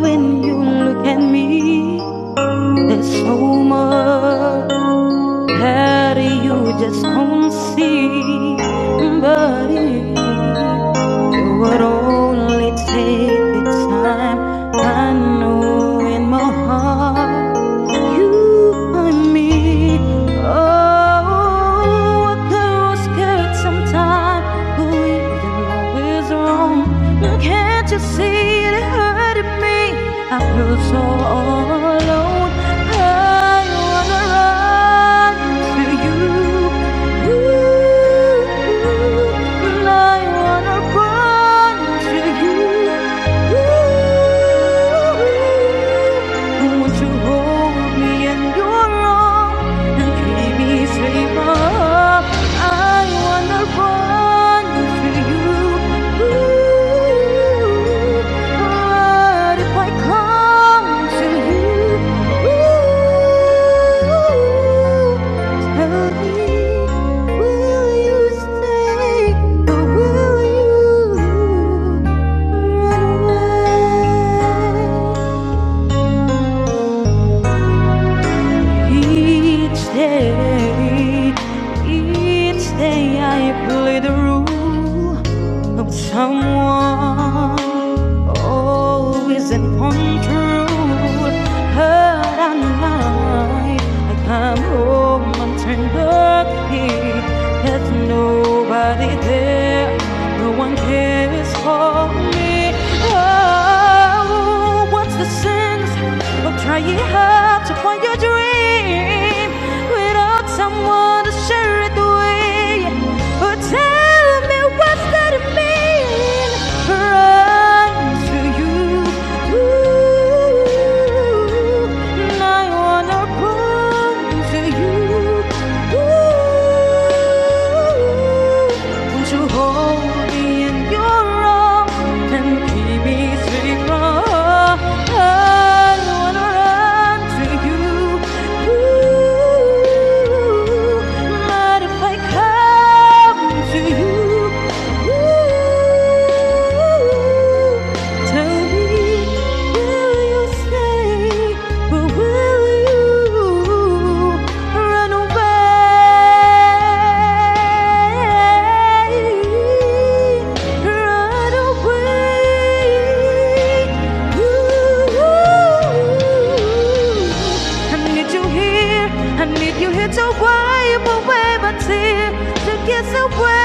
When you look at me, there's so much that you just don't see. But it would only take the time. I know in my heart you find me. Oh, a girl's scared sometimes, but even though it's wrong, can't you see it hurting me? I feel so alone. I wanna run to you. And I wanna run to you. Won't you hold me in your arms and keep me safe? I wanna run to you. What if I come to you? Tell me, will you stay or will you run away? Each day I play the role of someone always in control. Hurt at night, I come home and turn the key. There's nobody there, no one cares for me. Oh, what's the sense of trying hard to find your dream without someone to share it with? Oh, tell me, what's that mean? Run to you. And I wanna run to you. Won't you hold me in your arms and keep me safe? I wanna run to you. But if I come to you, tell me, will you stay or will you run away? Run away. I need you here. I need you here to wipe away my tears, to kiss away